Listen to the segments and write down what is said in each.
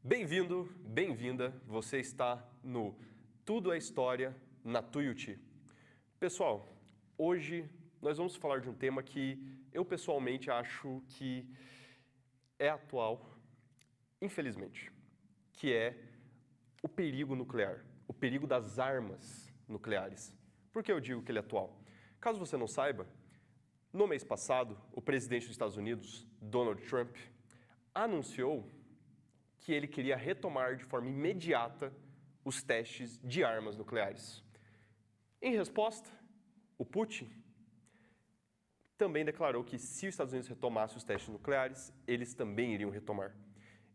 Bem-vindo, bem-vinda, você está no Tudo é História na Tuiuti. Pessoal, hoje nós vamos falar de um tema que eu pessoalmente acho que é atual, infelizmente, que é o perigo nuclear, o perigo das armas nucleares. Por que eu digo que ele é atual? Caso você não saiba, no mês passado, o presidente dos Estados Unidos, Donald Trump, anunciou que ele queria retomar de forma imediata os testes de armas nucleares. Em resposta, o Putin também declarou que se os Estados Unidos retomassem os testes nucleares, eles também iriam retomar.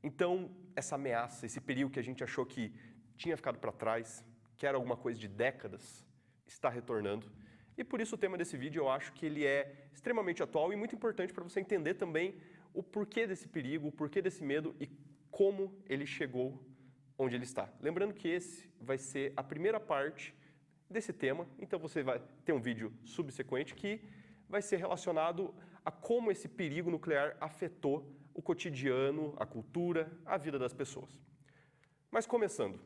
Então, essa ameaça, esse perigo que a gente achou que tinha ficado para trás, que era alguma coisa de décadas, está retornando. E por isso o tema desse vídeo eu acho que ele é extremamente atual e muito importante para você entender também o porquê desse perigo, o porquê desse medo e como ele chegou onde ele está. Lembrando que esse vai ser a primeira parte desse tema, então você vai ter um vídeo subsequente que vai ser relacionado a como esse perigo nuclear afetou o cotidiano, a cultura, a vida das pessoas. Mas começando,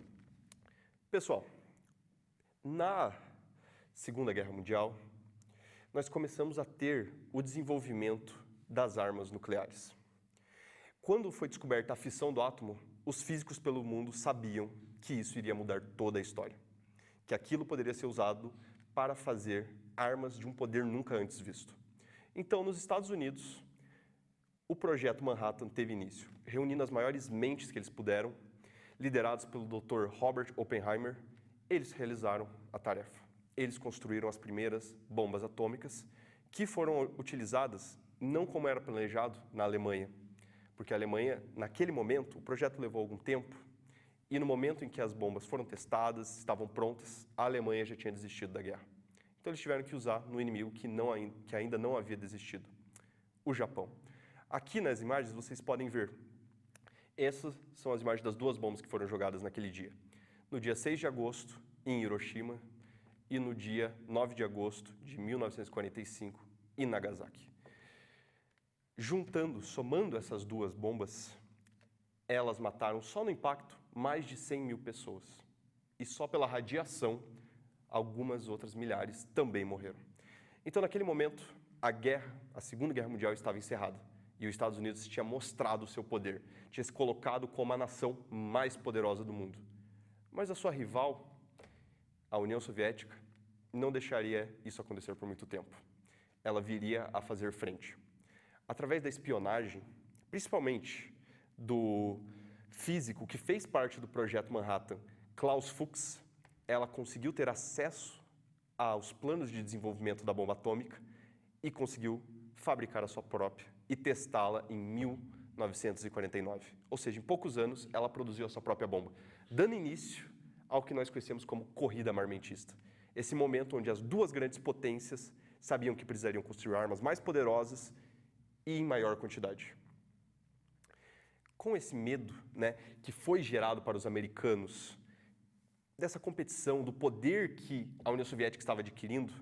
pessoal, na Segunda Guerra Mundial, nós começamos a ter o desenvolvimento das armas nucleares. Quando foi descoberta a fissão do átomo, os físicos pelo mundo sabiam que isso iria mudar toda a história, que aquilo poderia ser usado para fazer armas de um poder nunca antes visto. Então, nos Estados Unidos, o projeto Manhattan teve início, reunindo as maiores mentes que eles puderam, liderados pelo Dr. Robert Oppenheimer. Eles realizaram a tarefa. Eles construíram as primeiras bombas atômicas, que foram utilizadas não como era planejado na Alemanha, porque a Alemanha, naquele momento, o projeto levou algum tempo, e no momento em que as bombas foram testadas, estavam prontas, a Alemanha já tinha desistido da guerra. Então eles tiveram que usar no inimigo que ainda não havia desistido, o Japão. Aqui nas imagens vocês podem ver, essas são as imagens das duas bombas que foram jogadas naquele dia. No dia 6 de agosto, em Hiroshima, e no dia 9 de agosto de 1945, em Nagasaki. Somando essas duas bombas, elas mataram só no impacto mais de 100 mil pessoas. E só pela radiação, algumas outras milhares também morreram. Então, naquele momento, a Segunda Guerra Mundial estava encerrada. E os Estados Unidos tinha mostrado o seu poder, tinha se colocado como a nação mais poderosa do mundo. Mas a sua rival, a União Soviética, não deixaria isso acontecer por muito tempo. Ela viria a fazer frente. Através da espionagem, principalmente do físico que fez parte do projeto Manhattan, Klaus Fuchs, ela conseguiu ter acesso aos planos de desenvolvimento da bomba atômica e conseguiu fabricar a sua própria e testá-la em 1949. Ou seja, em poucos anos, ela produziu a sua própria bomba, dando início ao que nós conhecemos como corrida armamentista. Esse momento onde as duas grandes potências sabiam que precisariam construir armas mais poderosas e em maior quantidade. Com esse medo, que foi gerado para os americanos, dessa competição, do poder que a União Soviética estava adquirindo,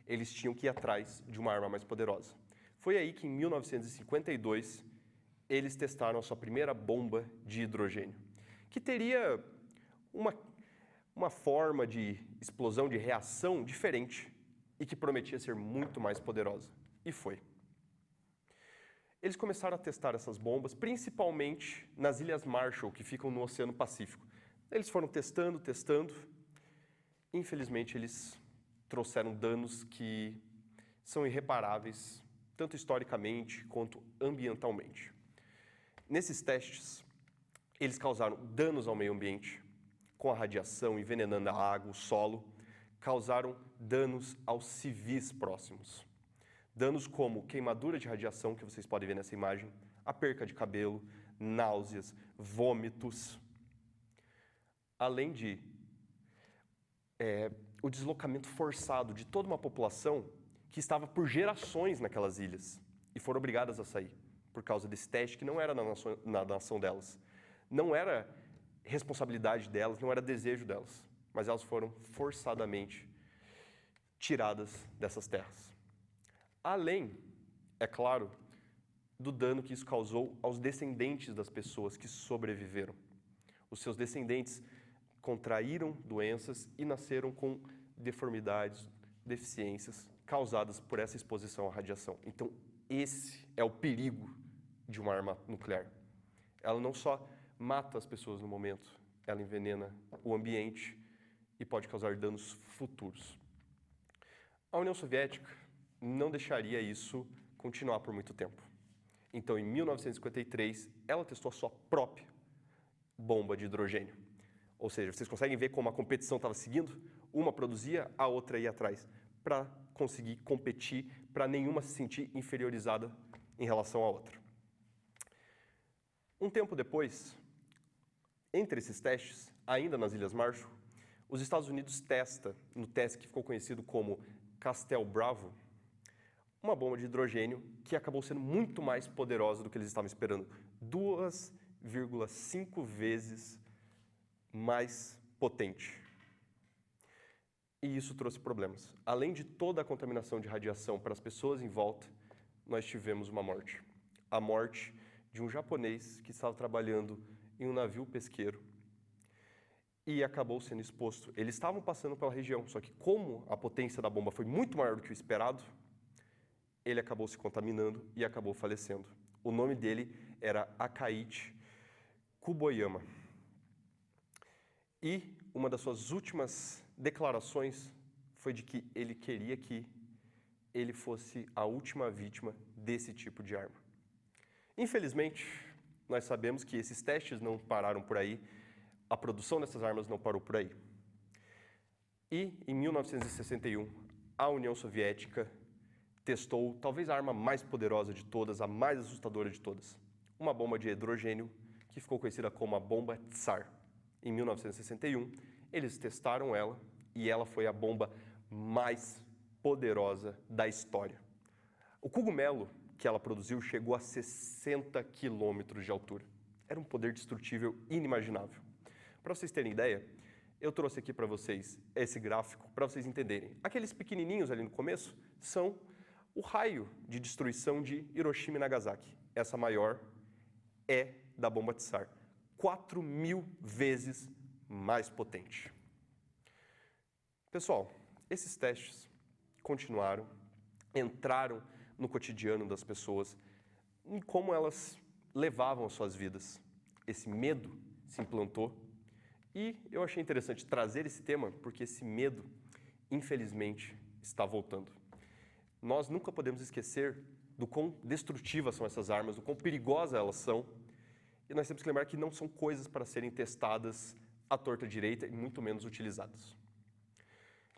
eles tinham que ir atrás de uma arma mais poderosa. Foi aí que, em 1952, eles testaram a sua primeira bomba de hidrogênio, que teria uma forma de explosão, de reação diferente e que prometia ser muito mais poderosa. E foi. Eles começaram a testar essas bombas, principalmente nas Ilhas Marshall, que ficam no Oceano Pacífico. Eles foram testando. Infelizmente, eles trouxeram danos que são irreparáveis, tanto historicamente quanto ambientalmente. Nesses testes, eles causaram danos ao meio ambiente, com a radiação envenenando a água, o solo, causaram danos aos civis próximos. Danos como queimadura de radiação, que vocês podem ver nessa imagem, a perca de cabelo, náuseas, vômitos, além de o deslocamento forçado de toda uma população que estava por gerações naquelas ilhas e foram obrigadas a sair por causa desse teste que não era na nação delas. Não era responsabilidade delas, não era desejo delas, mas elas foram forçadamente tiradas dessas terras. Além, é claro, do dano que isso causou aos descendentes das pessoas que sobreviveram. Os seus descendentes contraíram doenças e nasceram com deformidades, deficiências causadas por essa exposição à radiação. Então, esse é o perigo de uma arma nuclear. Ela não só mata as pessoas no momento, ela envenena o ambiente e pode causar danos futuros. A União Soviética não deixaria isso continuar por muito tempo. Então, em 1953, ela testou a sua própria bomba de hidrogênio. Ou seja, vocês conseguem ver como a competição estava seguindo? Uma produzia, a outra ia atrás, para conseguir competir, para nenhuma se sentir inferiorizada em relação à outra. Um tempo depois, entre esses testes, ainda nas Ilhas Marshall, os Estados Unidos testa, no teste que ficou conhecido como Castle Bravo, uma bomba de hidrogênio que acabou sendo muito mais poderosa do que eles estavam esperando. 2,5 vezes mais potente. E isso trouxe problemas. Além de toda a contaminação de radiação para as pessoas em volta, nós tivemos uma morte. A morte de um japonês que estava trabalhando em um navio pesqueiro e acabou sendo exposto. Eles estavam passando pela região, só que como a potência da bomba foi muito maior do que o esperado, ele acabou se contaminando e acabou falecendo. O nome dele era Akaichi Kuboyama. E uma das suas últimas declarações foi de que ele queria que ele fosse a última vítima desse tipo de arma. Infelizmente, nós sabemos que esses testes não pararam por aí, a produção dessas armas não parou por aí. E, em 1961, a União Soviética testou talvez a arma mais poderosa de todas, a mais assustadora de todas, uma bomba de hidrogênio que ficou conhecida como a bomba Tsar. Em 1961, eles testaram ela e ela foi a bomba mais poderosa da história. O cogumelo que ela produziu chegou a 60 quilômetros de altura. Era um poder destrutível inimaginável. Para vocês terem ideia, eu trouxe aqui para vocês esse gráfico para vocês entenderem. Aqueles pequenininhos ali no começo são o raio de destruição de Hiroshima e Nagasaki. Essa maior é da bomba Tsar. 4.000 vezes mais potente. Pessoal, esses testes continuaram, entraram no cotidiano das pessoas, em como elas levavam as suas vidas. Esse medo se implantou e eu achei interessante trazer esse tema porque esse medo, infelizmente, está voltando. Nós nunca podemos esquecer do quão destrutivas são essas armas, do quão perigosas elas são. E nós temos que lembrar que não são coisas para serem testadas à torta direita e muito menos utilizadas.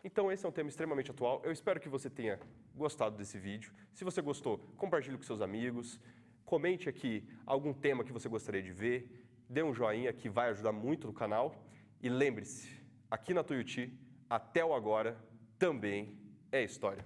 Então esse é um tema extremamente atual. Eu espero que você tenha gostado desse vídeo. Se você gostou, compartilhe com seus amigos. Comente aqui algum tema que você gostaria de ver. Dê um joinha que vai ajudar muito no canal. E lembre-se, aqui na Tuiuti, até o agora também é história.